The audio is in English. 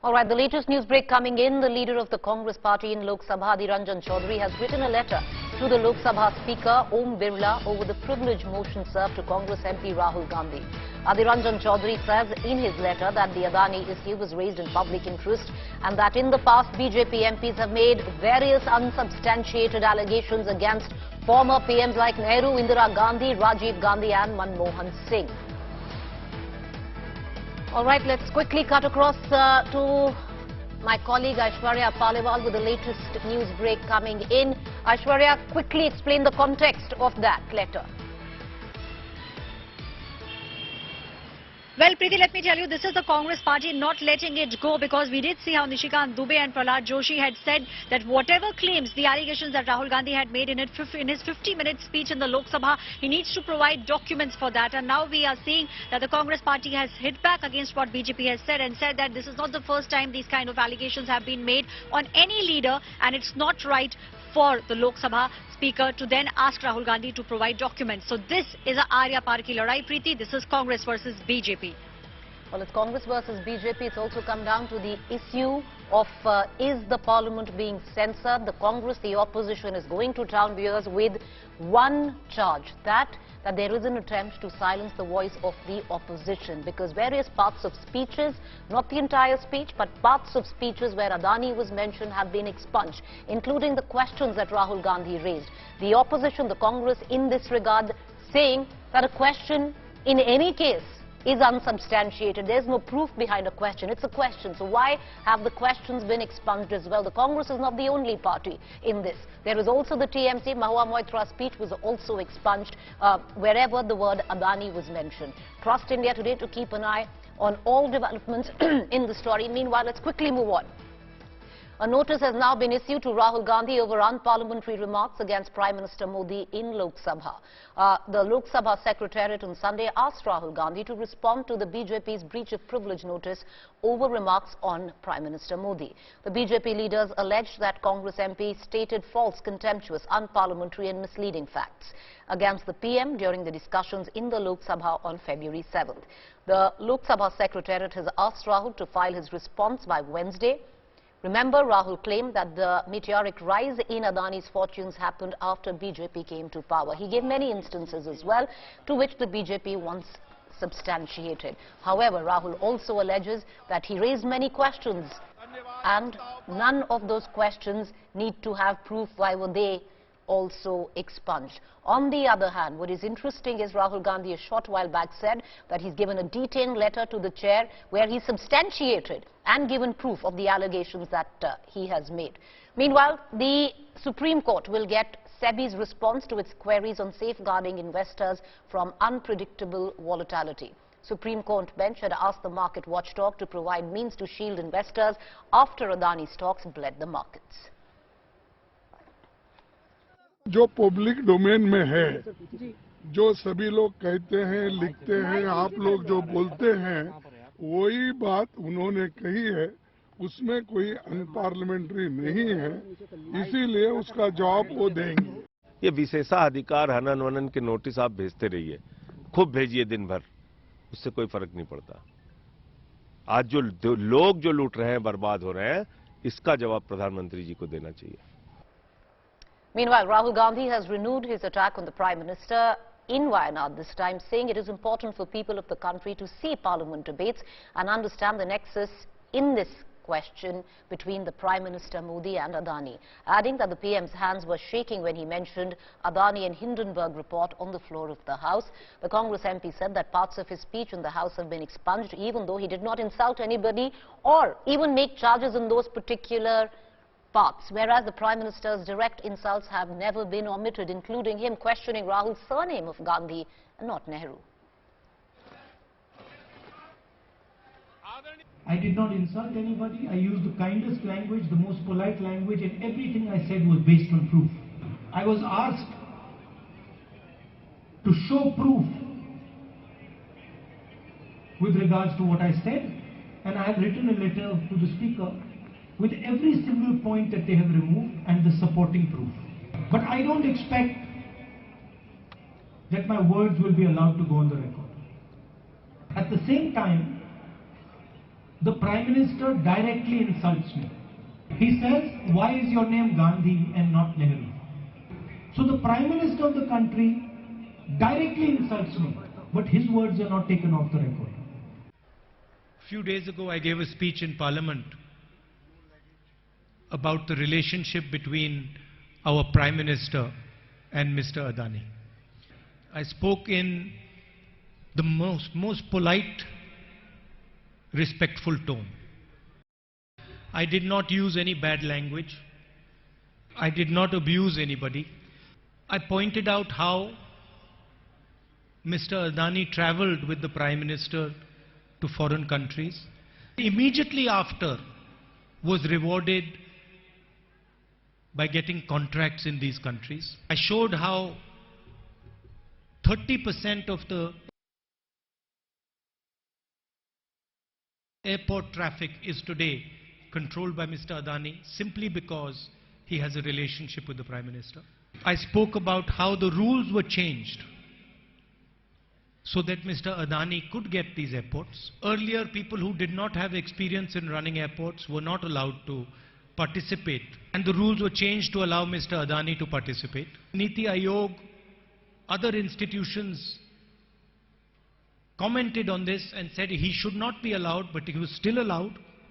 All right, the latest news break coming in. The leader of the Congress party in Lok Sabha, Adhir Chaudhary, has written a letter to the Lok Sabha Speaker Om Birla over the privilege motion served to Congress MP Rahul Gandhi. Adhir Chaudhary says in his letter that the Adani issue was raised in public interest and that in the past BJP MPs have made various unsubstantiated allegations against former PMs like Nehru, Indira Gandhi, Rajiv Gandhi and Manmohan Singh. All right, let's quickly cut across to my colleague Aishwarya Paliwal with the latest news break coming in. Aishwarya, quickly explain the context of that letter. Well, Preeti, let me tell you, this is the Congress party not letting it go, because we did see how Nishikant Dubey and Prahlad Joshi had said that whatever claims, the allegations that Rahul Gandhi had made in his 50-minute speech in the Lok Sabha, he needs to provide documents for that. And now we are seeing that the Congress party has hit back against what BJP has said and said that this is not the first time these kind of allegations have been made on any leader, and it's not right for the Lok Sabha Speaker to then ask Rahul Gandhi to provide documents. So this is a Arya Par ki ladai, Preeti. This is Congress versus BJP. Well, it's Congress versus BJP. It's also come down to the issue of is the parliament being censored? The Congress, the opposition, is going to town viewers with one charge, that there is an attempt to silence the voice of the opposition, because various parts of speeches, not the entire speech, but parts of speeches where Adani was mentioned have been expunged, including the questions that Rahul Gandhi raised. The opposition, the Congress, in this regard, saying that a question in any case is unsubstantiated. There's no proof behind a question. It's a question. So why have the questions been expunged as well? The Congress is not the only party in this. There is also the TMC. Mahua Moitra's speech was also expunged wherever the word Adani was mentioned. Trust India today to keep an eye on all developments in the story. Meanwhile, let's quickly move on. A notice has now been issued to Rahul Gandhi over unparliamentary remarks against Prime Minister Modi in Lok Sabha. The Lok Sabha Secretariat on Sunday asked Rahul Gandhi to respond to the BJP's breach of privilege notice over remarks on Prime Minister Modi. The BJP leaders alleged that Congress MP stated false, contemptuous, unparliamentary and misleading facts against the PM during the discussions in the Lok Sabha on February 7th. The Lok Sabha Secretariat has asked Rahul to file his response by Wednesday. Remember, Rahul claimed that the meteoric rise in Adani's fortunes happened after BJP came to power. He gave many instances as well, to which the BJP once substantiated. However, Rahul also alleges that he raised many questions, and none of those questions need to have proof. Why were they also expunged? On the other hand, what is interesting is Rahul Gandhi a short while back said that he's given a detailed letter to the chair where he substantiated and given proof of the allegations that he has made. Meanwhile, the Supreme Court will get SEBI's response to its queries on safeguarding investors from unpredictable volatility. Supreme Court bench had asked the market watchdog to provide means to shield investors after Adani stocks bled the markets. जो public domain में है, जो सभी लोग कहते हैं, लिखते हैं, आप लोग जो बोलते हैं, वही बात उन्होंने कही है, उसमें कोई अनपार्लियामेंट्री नहीं है, इसीलिए उसका जवाब वो देंगे। ये विशेषाधिकार हनन वनन के नोटिस आप भेजते रहिए, खूब भेजिए दिन भर, उससे कोई फर्क नहीं पड़ता। आज जो लोग जो लूट रहे हैं, बर्बाद हो रहे हैं, इसका जवाब प्रधानमंत्री जी को देना चाहिए। Meanwhile, Rahul Gandhi has renewed his attack on the Prime Minister in Wayanad, this time saying it is important for people of the country to see Parliament debates and understand the nexus in this question between the Prime Minister Modi and Adani, adding that the PM's hands were shaking when he mentioned Adani and Hindenburg report on the floor of the House. The Congress MP said that parts of his speech in the House have been expunged, even though he did not insult anybody or even make charges in those particular parts, whereas the Prime Minister's direct insults have never been omitted, including him questioning Rahul's surname of Gandhi and not Nehru. I did not insult anybody. I used the kindest language, the most polite language, and everything I said was based on proof. I was asked to show proof with regards to what I said, and I have written a letter to the Speaker with every single point that they have removed and the supporting proof. But I don't expect that my words will be allowed to go on the record. At the same time, the Prime Minister directly insults me. He says, why is your name Gandhi and not Nehru? So the Prime Minister of the country directly insults me, but his words are not taken off the record. A few days ago, I gave a speech in Parliament about the relationship between our Prime Minister and Mr. Adani. I spoke in the most polite, respectful tone. I did not use any bad language. I did not abuse anybody. I pointed out how Mr. Adani travelled with the Prime Minister to foreign countries. Immediately after, was rewarded by getting contracts in these countries. I showed how 30% of the airport traffic is today controlled by Mr. Adani simply because he has a relationship with the Prime Minister. I spoke about how the rules were changed so that Mr. Adani could get these airports. Earlier, people who did not have experience in running airports were not allowed to participate, and the rules were changed to allow Mr. Adani to participate. Niti Aayog, other institutions commented on this and said he should not be allowed, but he was still allowed.